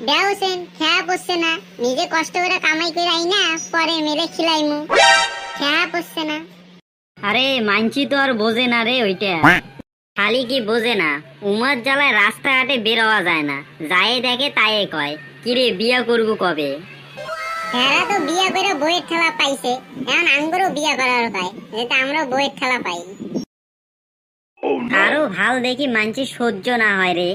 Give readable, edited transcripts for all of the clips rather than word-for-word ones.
দেওছেন খেয়া পড়ছে না, নিজে কষ্ট করে কামাই করে আই না, পরে মেরে খিলাইমু, খেয়া পড়ছে না। আরে মানছি তো আর বোঝে না রে ওইটা, খালি কি বোঝে না, উমার জ্বালায় রাস্তাঘাটে বের হওয়া যায় না, যাই দেখে তাই কয় কিরে বিয়া করবো কবে। এরা তো বিয়া করে বইয়ের ঠেলা পাইছে, এখন আঙ্গুরও বিয়া করার পায়, যেটা আমরা বইয়ের ঠেলা পাই। আরো ভাল দেখি মানছি সহ্য না হয় রে,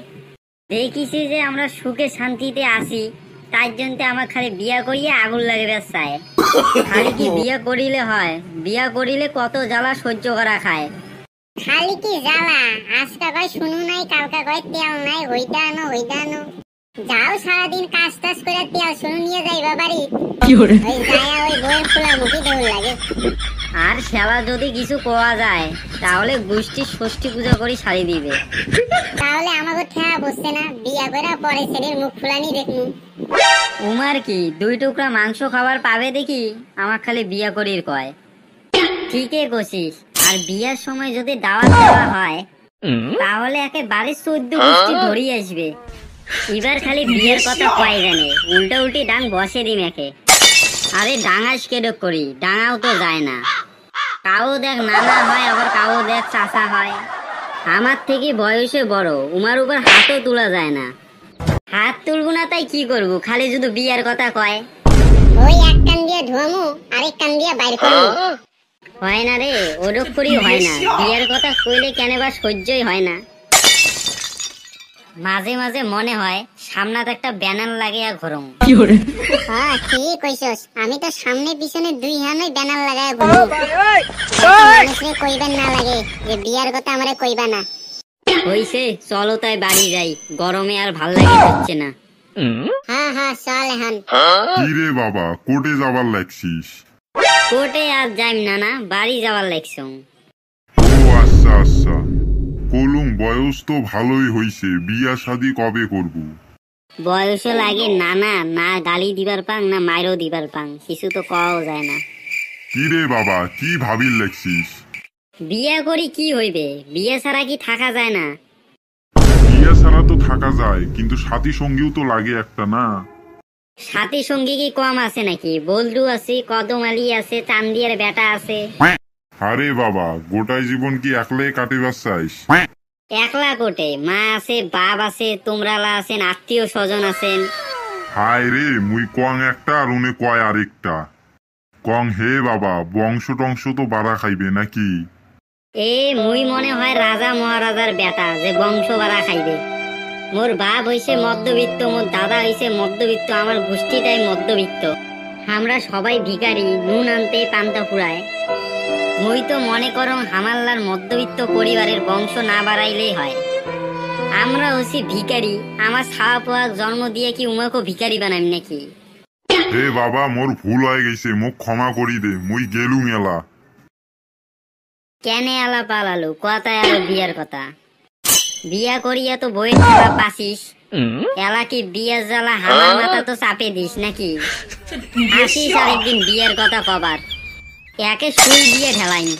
দেখিছি যে আমরা সুখে শান্তিতে আছি, তার জন্য আমার খালি বিয়া করিয়ে আগুন লাগবে চায়। খালি কি বিয়া করিলে হয়, বিয়া করিলে কত জ্বালা সহ্য করা খায়। খালি কি জ্বালা, আজকা কয় শুনু নাই, কালকা কয় তেল নাই, হইতা আনো হইতা আনো। যাও সারাদিন কাজ টাজ করে তেল শুনু নিয়ে যাইবা বাড়ি, ওই যায়া ওই বইয়ের খোলা মুখে দৌড় লাগে। আর শালা যদি কিছু কোয়া যায় তাহলে গোষ্ঠীর ষষ্ঠী পূজা করে শাড়ি দিবে। তাহলে আমাকে ঠেয়া বসছে না, বিয়া করে পরে ছেলের মুখ ফুলানি দেখনু। উমার কি 2 টুকরা মাংস খাবার পাবে দেখি, আমার খালি বিয়া করির কয়। ঠিকই কছিস, আর বিয়ার সময় যদি দাওয়াত দেওয়া হয় তাহলে একেবারে 14 গোষ্ঠী ধরিয়ে আসবে। এবার খালি বিয়ের কথা কয় জানে, উল্টা উল্টি ডাং বসে দিম একে। আরে ডাঙাস কেডক করি, ডাঙাও তো যায় না, কাউ দেখ নানা হয়, আবার কাউ দেখ চাচা হয়। আমার থেকে বয়সে বড়, উমার উপর হাতও তোলা যায় না। হাত তুলবো না তাই কি করবো, খালি শুধু বিয়ার কথা কয়। ওই এক কান দিয়ে ধোয়ামু, আরেক কান দিয়ে বাইর করমু। হয় না রে, ওরক করি হয় না, বিয়ের কথা কইলে কেন বা সহ্যই হয় না। মাঝে মাঝে মনে হয় সামনাতে একটা ব্যানার লাগে আর ঘরম। হ্যাঁ ঠিক কইছস, আমি তো সামনে পিছনে 2 হানে ব্যানার লাগায় ঘুরু, মানুষরে কইবেন না লাগে যে বিয়ার কথা আমারে কইবা না। হইছে, চলো তাই বাড়ি যাই, গরমে আর ভাল লাগে হচ্ছে না। হ্যাঁ হ্যাঁ চল এখন। কি রে বাবা, কোর্টে যাবার লাগছিস? কোর্টে আর যাইম না, না বাড়ি যাওয়ার লাগছো। ও আচ্ছা আচ্ছা, কলুম বয়স তো ভালোই হইছে, বিয়া শাদি কবে করবো? বয়সও লাগে নানা, না গালি দিবার পাং না মাইরও দিবার পাং, কিছু তো কওয়াও যায় না। কি রে বাবা, কি ভাবির লাগছিস? বিয়া করি কি হইবে, বিয়ে ছাড়া কি থাকা যায় না? বিয়া ছাড়া তো থাকা যায়, কিন্তু সাথী সঙ্গীও তো লাগে একটা না? সাথী সঙ্গী কি কম আছে নাকি? বলদু আছে, কদম আলী আছে, চান্দিয়ার বেটা আছে। আরে বাবা, গোটাই জীবন কি একলাই কাটিবার চাইস? একলা কোটে, মা আছে, বাপ আছে, তোমরালা আছেন, আত্মীয় স্বজন আছেন। হায় রে, মুই কং একটা আর উনি কয় আরেকটা। কং হে বাবা, বংশ টংশ তো বাড়া খাইবে নাকি? এ মুই মনে হয় রাজা মহারাজার বেটা যে বংশ বাড়া খাইবে। মোর বাপ হইছে মধ্যবিত্ত, মোর দাদা হইছে মধ্যবিত্ত, আমার গোষ্ঠীটাই মধ্যবিত্ত। আমরা সবাই ভিখারি, নুন আনতে পান্তা ফুরায়। মুই তো মনে করো হামাল্লার মধ্যবিত্ত পরিবারের বংশ না বাড়াইলেই হয়। আমরা হচ্ছি ভিখারি, আমার ছাওয়া পোয়া জন্ম দিয়ে কি উমাকে ভিখারি বানাম নাকি? হে বাবা, মোর ভুল হয়ে গেছে, মোক ক্ষমা করি দে, মুই গেলু মেলা। কেনে আলা পালালু, কথায় আলো বিয়ার কথা। বিয়া করিয়া তো বইয়ের খেলা পাসিস, এলা কি বিয়ার জ্বালা হামার মাথা তো চাপে দিস নাকি? আসিস আরেকদিন বিয়ের কথা কবার, একে সুই দিয়ে ঢেলাইনি।